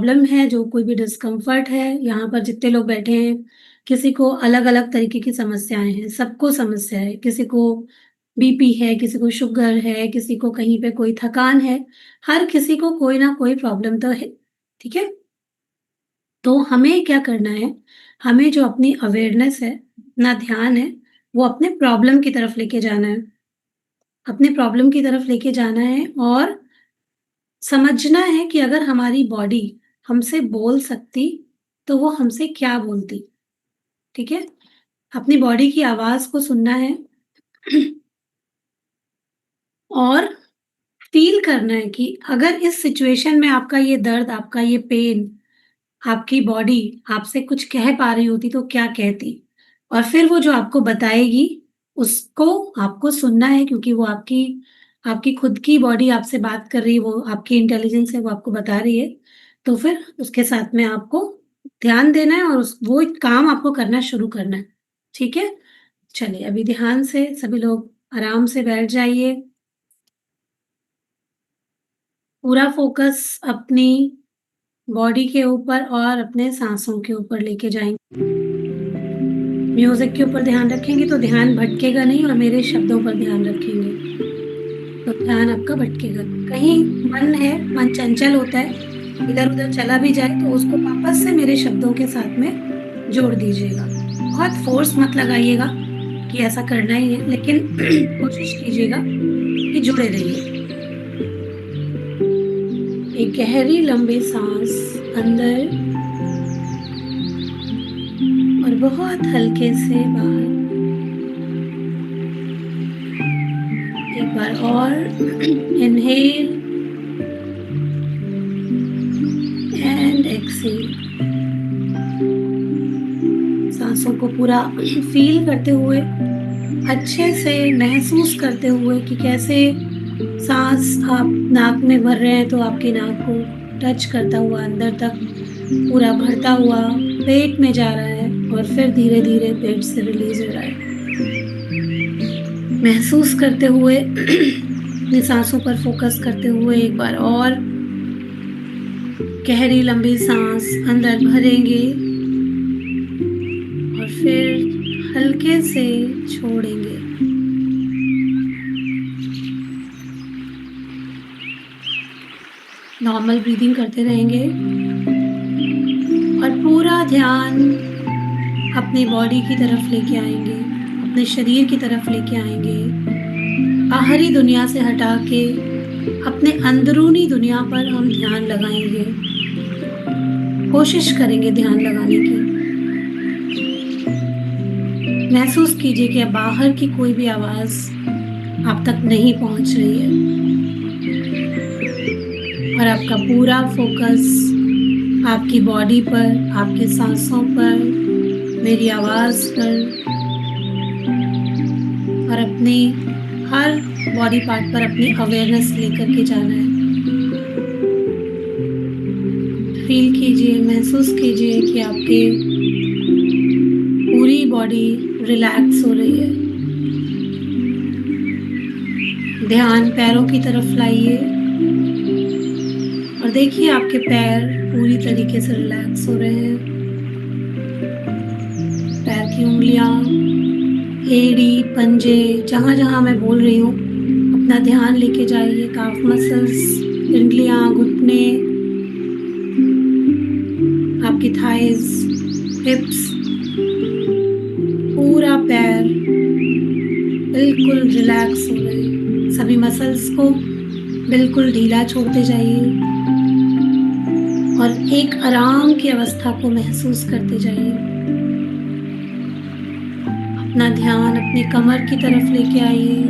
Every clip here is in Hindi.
प्रॉब्लम है, जो कोई भी डिस्कम्फर्ट है, यहाँ पर जितने लोग बैठे हैं, किसी को अलग-अलग तरीके की समस्याएँ हैं, सबको समस्या है। किसी को बीपी है, किसी को शुगर है, किसी को कहीं पे कोई थकान है, हर किसी को कोई ना कोई प्रॉब्लम तो है, ठीक है? तो हमें क्या करना है, हमें जो अपनी अवेयरनेस है, अपना ध्यान है, वो अपने प्रॉब्लम की तरफ लेके जाना है। अपने प्रॉब्लम की तरफ लेके जाना है और समझना है कि अगर हमारी बॉडी हमसे बोल सकती, तो वो हमसे क्या बोलती, ठीक है? अपनी बॉडी की आवाज़ को सुनना है और फ़ील करना है कि अगर इस सिचुएशन में आपका ये दर्द, आपका ये पेन, आपकी बॉडी आपसे कुछ कह पा रही होती तो क्या कहती? और फिर वो जो आपको बताएगी, उसको आपको सुनना है क्योंकि वो आपकी आपकी खुद की बॉडी आपसे बात कर रही है, वो आपकी इंटेलिजेंस है, वो आपको बता रही है। तो फिर उसके साथ में आपको ध्यान देना है और उस वो एक काम आपको करना शुरू करना है, ठीक है? चलिए, अभी ध्यान से सभी लोग आराम से बैठ जाइए। पूरा फ़ोकस अपनी बॉडी के ऊपर और अपने साँसों के ऊपर लेके जाएँगे। म्यूज़िक के ऊपर ध्यान रखेंगे तो ध्यान भटकेगा नहीं और मेरे शब्दों पर ध्यान रखेंगे, तो ध्यान आपका भटकेगा नहीं। कहीं मन है, मन चंचल होता है, इधर-उधर चला भी जाए तो उसको वापस से मेरे शब्दों के साथ में जोड़ दीजिएगा। बहुत फ़ोर्स मत लगाइएगा कि ऐसा करना ही है, लेकिन कोशिश कीजिएगा कि जुड़े रहिए। एक गहरी लंबी साँस अंदर और बहुत हल्के से बाहर। एक बार और इनहेल एंड एक्सहेल। सांसों को पूरा फील करते हुए, अच्छे से महसूस करते हुए कि कैसे सांस आप नाक में भर रहे हैं तो आपकी नाक को टच करता हुआ अंदर तक पूरा भरता हुआ पेट में जा रहा है और फिर धीरे-धीरे पेट से रिलीज हो रहा है। महसूस करते हुए अपनी सांसों पर फोकस करते हुए एक बार और गहरी लंबी सांस अंदर भरेंगे और फिर हल्के से छोड़ेंगे। नॉर्मल ब्रीदिंग करते रहेंगे और पूरा ध्यान अपनी बॉडी की तरफ लेके आएंगे, अपने शरीर की तरफ लेके आएंगे, बाहरी दुनिया से हटा के अपने अंदरूनी दुनिया पर हम ध्यान लगाएंगे, कोशिश करेंगे ध्यान लगाने की। महसूस कीजिए कि अब बाहर की कोई भी आवाज़ आप तक नहीं पहुंच रही है और आपका पूरा फोकस आपकी बॉडी पर, आपके सांसों पर, मेरी आवाज़ पर और अपने हर बॉडी पार्ट पर अपनी अवेयरनेस लेकर के जाना है। फील कीजिए, महसूस कीजिए कि आपके पूरी बॉडी रिलैक्स हो रही है। ध्यान पैरों की तरफ लाइए और देखिए आपके पैर पूरी तरीके से रिलैक्स हो रहे हैं। पैर की उंगलियां, एड़ी, पंजे, जहाँ जहाँ मैं बोल रही हूँ अपना ध्यान लेके जाइए। काफ मसल्स, पिंडलियाँ, घुटने, आपकी थाइज, हिप्स, पूरा पैर बिल्कुल रिलैक्स हो रहे हैं। सभी मसल्स को बिल्कुल ढीला छोड़ते जाइए और एक आराम की अवस्था को महसूस करते जाइए। अपना ध्यान अपने कमर की तरफ लेके आइए।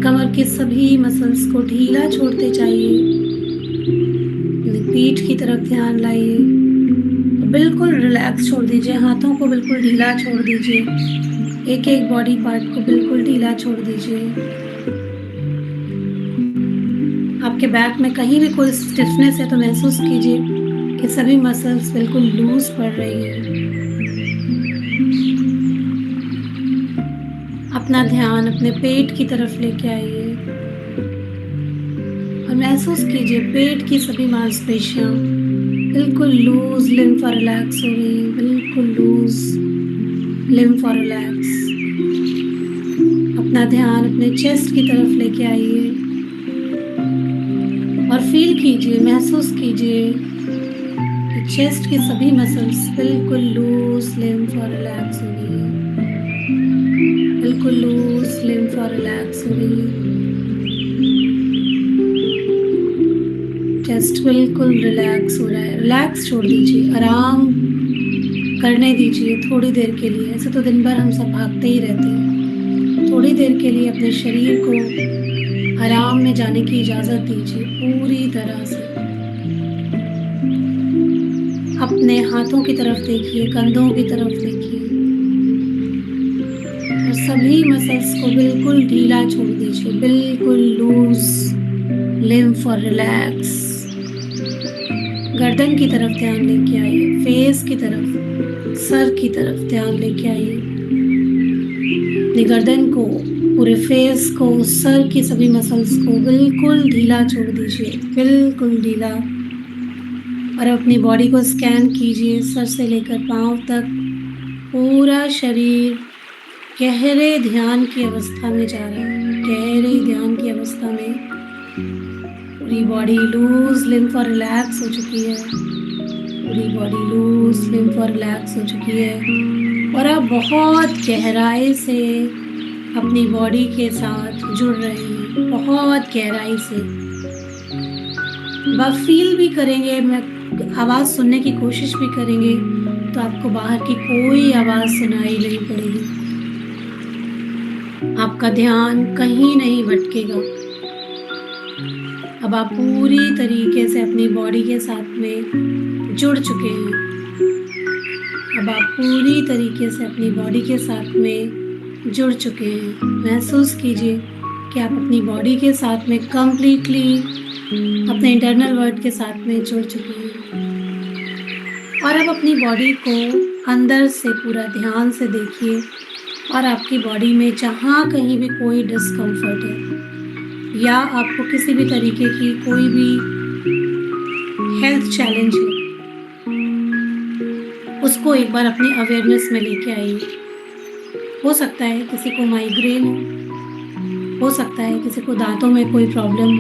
कमर के सभी मसल्स को ढीला छोड़ते जाइए। अपने पीठ की तरफ ध्यान लाइए, बिल्कुल रिलैक्स छोड़ दीजिए। हाथों को बिल्कुल ढीला छोड़ दीजिए। एक एक बॉडी पार्ट को बिल्कुल ढीला छोड़ दीजिए। आपके बैक में कहीं भी कोई स्टिफनेस है तो महसूस कीजिए कि सभी मसल्स बिल्कुल लूज पड़ रही है। अपना ध्यान अपने पेट की तरफ लेके आइए और महसूस कीजिए पेट की सभी मांसपेशियां बिल्कुल लूज, लिम्फ और रिलैक्स हो रही हैं, बिल्कुल लूज, लिम्फ और रिलैक्स। अपना ध्यान अपने चेस्ट की तरफ लेके आइए और फील कीजिए, महसूस कीजिए कि चेस्ट की सभी मसल्स बिल्कुल लूज, लिम्फ और रिलैक्स हो रही है, बिल्कुल लूज, लिम्फ और रिलैक्स हो रही है। चेस्ट बिल्कुल रिलैक्स हो रहा है, रिलैक्स छोड़ दीजिए, आराम करने दीजिए थोड़ी देर के लिए। ऐसे तो दिन भर हम सब भागते ही रहते हैं, थोड़ी देर के लिए अपने शरीर को आराम में जाने की इजाजत दीजिए पूरी तरह से। अपने हाथों की तरफ देखिए, कंधों की तरफ देखिए और सभी मसल्स को बिल्कुल ढीला छोड़ दीजिए, बिल्कुल लूज, लिम्फ और रिलैक्स। गर्दन की तरफ ध्यान लेके आइए, फेस की तरफ, सर की तरफ ध्यान लेके आइए। अपनी गर्दन को, पूरे फेस को, सर की सभी मसल्स को बिल्कुल ढीला छोड़ दीजिए, बिल्कुल ढीला। और अपनी बॉडी को स्कैन कीजिए, सर से लेकर पांव तक पूरा शरीर गहरे ध्यान की अवस्था में जा रहा है, गहरे ध्यान की अवस्था में। पूरी बॉडी लूज, लिम्फ और रिलैक्स हो चुकी है, पूरी बॉडी लूज, लिम्फ और रिलैक्स हो चुकी है और आप बहुत गहराई से अपनी बॉडी के साथ जुड़ रहे हैं, बहुत गहराई से। आप फील भी करेंगे, मैं आवाज़ सुनने की कोशिश भी करेंगे तो आपको बाहर की कोई आवाज़ सुनाई नहीं पड़ेगी। आपका ध्यान कहीं नहीं भटकेगा। अब आप पूरी तरीके से अपनी बॉडी के साथ में जुड़ चुके हैं। अब आप पूरी तरीके से अपनी बॉडी के साथ में जुड़ चुके हैं। महसूस कीजिए कि आप अपनी बॉडी के साथ में कंप्लीटली अपने इंटरनल वर्ल्ड के साथ में जुड़ चुके हैं। और अब अपनी बॉडी को अंदर से पूरा ध्यान से देखिए और आपकी बॉडी में जहाँ कहीं भी कोई डिस्कम्फर्ट है या आपको किसी भी तरीके की कोई भी हेल्थ चैलेंज है, उसको एक बार अपनी अवेयरनेस में लेके आइए। हो सकता है किसी को माइग्रेन हो सकता है किसी को दांतों में कोई प्रॉब्लम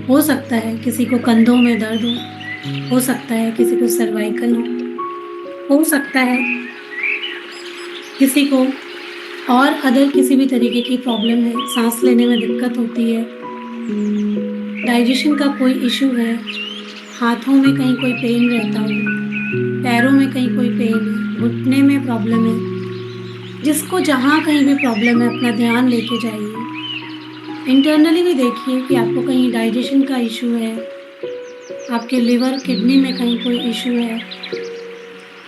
हो सकता है किसी को कंधों में दर्द हो सकता है किसी को सर्वाइकल हो सकता है किसी को और अदर किसी भी तरीके की प्रॉब्लम है, सांस लेने में दिक्कत होती है, डाइजेशन का कोई इशू है, हाथों में कहीं कोई पेन रहता हो, पैरों में कहीं कोई पेन है, घुटने में प्रॉब्लम है। जिसको जहाँ कहीं भी प्रॉब्लम है अपना ध्यान लेके जाइए। इंटरनली भी देखिए कि आपको कहीं डाइजेशन का इशू है, आपके लिवर किडनी में कहीं कोई इशू है,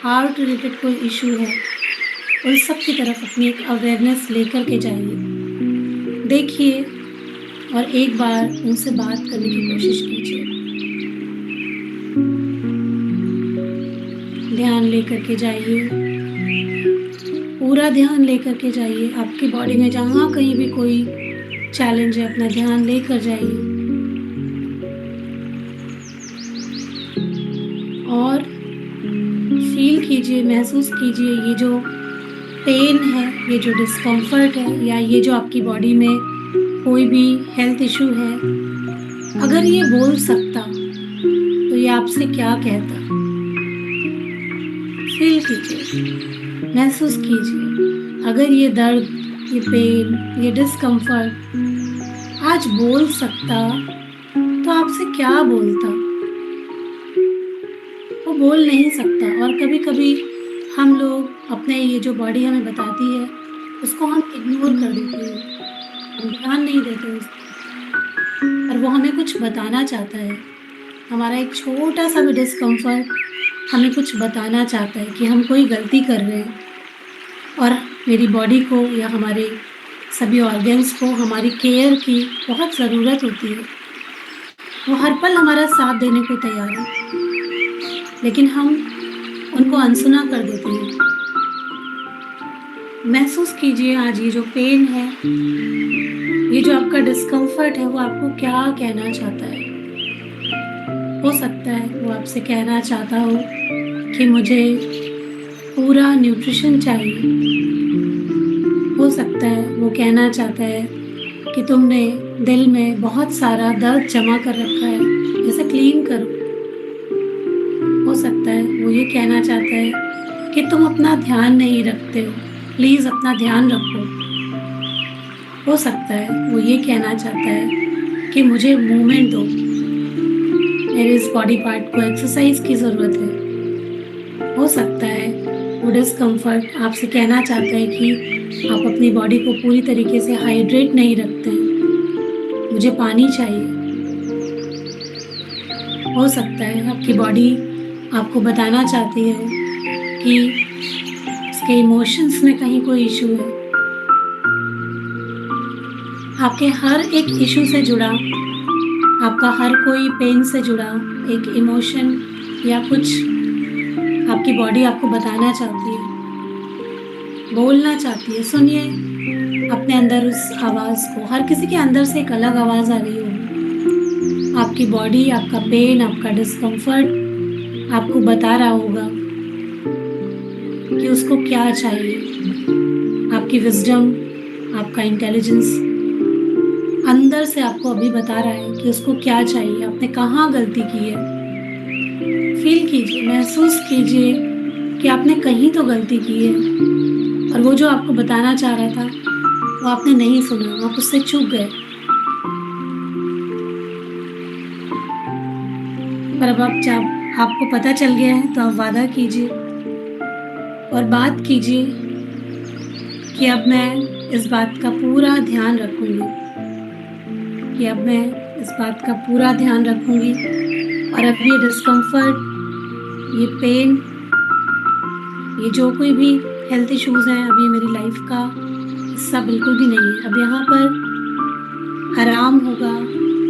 हार्ट रिलेटेड कोई इशू है। उन सब की तरफ अपनी एक अवेयरनेस लेकर के जाइए, देखिए और एक बार उनसे बात करने की कोशिश कीजिए। ध्यान लेकर के जाइए, पूरा ध्यान लेकर के जाइए। आपकी बॉडी में जहाँ कहीं भी कोई चैलेंज है अपना ध्यान लेकर जाइए और फील कीजिए, महसूस कीजिए ये जो पेन है, ये जो डिस्कम्फर्ट है या ये जो आपकी बॉडी में कोई भी हेल्थ इशू है, अगर ये बोल सकता तो ये आपसे क्या कहता। फील कीजिए, महसूस कीजिए। अगर ये दर्द, ये पेन, ये डिस्कम्फर्ट आज बोल सकता तो आपसे क्या बोलता। वो बोल नहीं सकता और कभी कभी हम लोग अपने ये जो बॉडी हमें बताती है उसको हम इग्नोर कर देते हैं, हम ध्यान नहीं देते उस और वो हमें कुछ बताना चाहता है। हमारा एक छोटा सा भी डिस्कम्फर्ट हमें कुछ बताना चाहता है कि हम कोई गलती कर रहे हैं और मेरी बॉडी को या हमारे सभी ऑर्गन्स को हमारी केयर की बहुत ज़रूरत होती है। वो हर पल हमारा साथ देने को तैयार है, लेकिन हम उनको अनसुना कर देते हैं। महसूस कीजिए आज ये जो पेन है, ये जो आपका डिस्कम्फर्ट है, वो आपको क्या कहना चाहता है। हो सकता है वो आपसे कहना चाहता हो कि मुझे पूरा न्यूट्रिशन चाहिए। हो सकता है वो कहना चाहता है कि तुमने दिल में बहुत सारा दर्द जमा कर रखा है, इसे क्लीन करो। हो सकता है वो ये कहना चाहता है कि तुम अपना ध्यान नहीं रखते हो, प्लीज़ अपना ध्यान रखो। हो सकता है वो ये कहना चाहता है कि मुझे मूवमेंट दो, मेरे इस बॉडी पार्ट को एक्सरसाइज की ज़रूरत है। हो सकता है वो डिस्कम्फर्ट आपसे कहना चाहता है कि आप अपनी बॉडी को पूरी तरीके से हाइड्रेट नहीं रखते हैं, मुझे पानी चाहिए। हो सकता है आपकी बॉडी आपको बताना चाहती है कि उसके इमोशंस में कहीं कोई इशू है। आपके हर एक इशू से जुड़ा, आपका हर कोई पेन से जुड़ा एक इमोशन या कुछ आपकी बॉडी आपको बताना चाहती है, बोलना चाहती है। सुनिए अपने अंदर उस आवाज़ को। हर किसी के अंदर से एक अलग आवाज़ आ रही होगी। आपकी बॉडी, आपका पेन, आपका डिस्कम्फर्ट आपको बता रहा होगा कि उसको क्या चाहिए। आपकी विज़डम, आपका इंटेलिजेंस अंदर से आपको अभी बता रहा है कि उसको क्या चाहिए, आपने कहाँ गलती की है। फील कीजिए, महसूस कीजिए कि आपने कहीं तो गलती की है और वो जो आपको बताना चाह रहा था वो आपने नहीं सुना, आप उससे चूक गए। पर अब जब आपको पता चल गया है तो आप वादा कीजिए और बात कीजिए कि अब मैं इस बात का पूरा ध्यान रखूंगी, कि अब मैं इस बात का पूरा ध्यान रखूंगी और अब ये डिस्कम्फर्ट, ये पेन, ये जो कोई भी हेल्थ इश्यूज़ हैं, अब ये मेरी लाइफ का हिस्सा बिल्कुल भी नहीं है। अब यहाँ पर आराम होगा,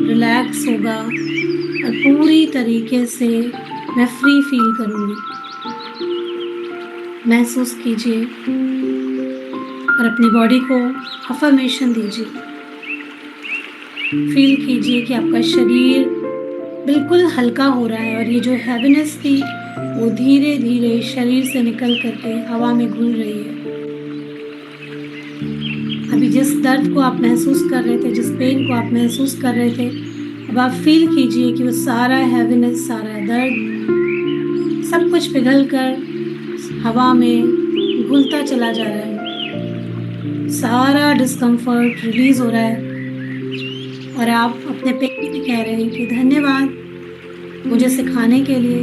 रिलैक्स होगा और पूरी तरीके से मैं फ्री फील करूँगी। महसूस कीजिए और अपनी बॉडी को अफर्मेशन दीजिए। फील कीजिए कि आपका शरीर बिल्कुल हल्का हो रहा है और ये जो हैवीनेस थी वो धीरे धीरे शरीर से निकल करके हवा में घुल रही है। अभी जिस दर्द को आप महसूस कर रहे थे, जिस पेन को आप महसूस कर रहे थे, अब आप फील कीजिए कि वो सारा हैवीनेस, सारा दर्द, सब कुछ पिघल कर हवा में घुलता चला जा रहा है। सारा डिस्कम्फर्ट रिलीज हो रहा है और आप अपने पेन से कह रहे हैं कि धन्यवाद मुझे सिखाने के लिए,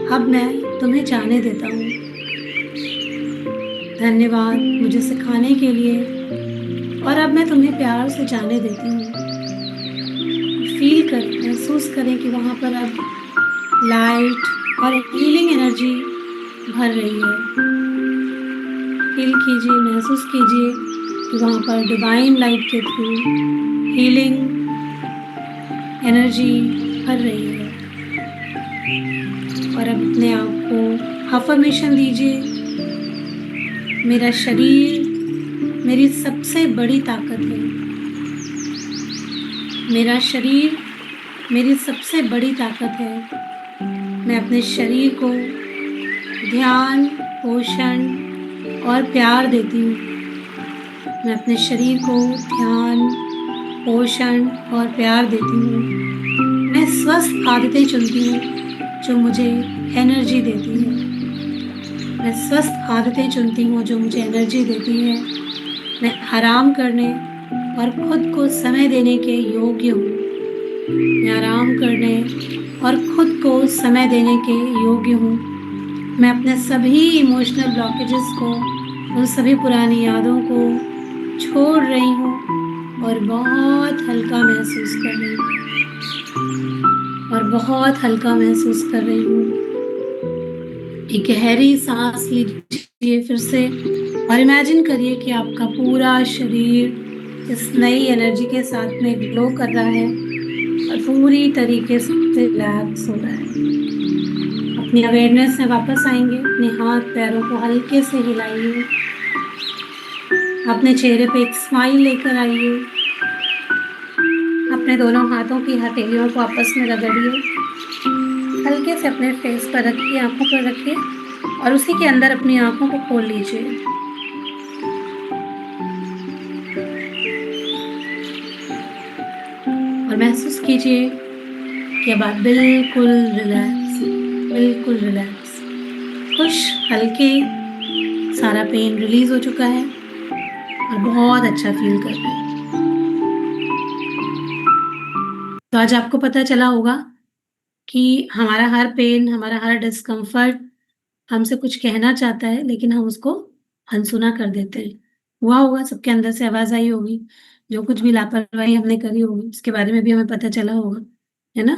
अब मैं तुम्हें जाने देता हूँ। धन्यवाद मुझे सिखाने के लिए और अब मैं तुम्हें प्यार से जाने देती हूँ। फील करें, महसूस करें कि वहाँ पर अब लाइट और हीलिंग एनर्जी भर रही है। फील कीजिए, महसूस कीजिए कि वहाँ पर डिवाइन लाइट के थ्रू हीलिंग एनर्जी भर रही है। और अब अपने आप को अफर्मेशन दीजिए, मेरा शरीर मेरी सबसे बड़ी ताकत है। मेरा शरीर मेरी सबसे बड़ी ताकत है। मैं अपने शरीर को ध्यान, पोषण और प्यार देती हूँ। मैं अपने शरीर को ध्यान, पोषण और प्यार देती हूँ। मैं स्वस्थ आदतें चुनती हूँ जो मुझे एनर्जी देती है। मैं स्वस्थ आदतें चुनती हूँ जो मुझे एनर्जी देती है। मैं आराम करने और खुद को समय देने के योग्य हूँ। मैं आराम करने और खुद को समय देने के योग्य हूँ। मैं अपने सभी इमोशनल ब्लॉकेजेस को, उन सभी पुरानी यादों को छोड़ रही हूँ और बहुत हल्का महसूस कर रही हूँ एक गहरी सांस लीजिए फिर से और इमेजिन करिए कि आपका पूरा शरीर इस नई एनर्जी के साथ में ग्लो कर रहा है और पूरी तरीके से रिलैक्स हो रहा है। अपनी अवेयरनेस में वापस आएंगे। अपने हाथ पैरों को हल्के से हिलाइए अपने चेहरे पे एक स्माइल लेकर आइए। अपने दोनों हाथों की हथेलियों को आपस में रगड़िए। हल्के से अपने फेस पर रखिए, आँखों पर रखिए और उसी के अंदर अपनी आँखों को खोल लीजिए। और महसूस कीजिए कि अब आप बिल्कुल रिलैक्स हैं, बिल्कुल रिलैक्स। खुश, हल्के, सारा पेन रिलीज़ हो चुका है और बहुत अच्छा फ़ील कर रहे हैं। तो आज आपको पता चला होगा कि हमारा हर पेन, हमारा हर डिस्कम्फ़र्ट हमसे कुछ कहना चाहता है, लेकिन हम उसको अनसुना कर देते हैं। हुआ होगा सबके अंदर से आवाज़ आई होगी, जो कुछ भी लापरवाही हमने करी होगी, उसके बारे में भी हमें पता चला होगा, है ना?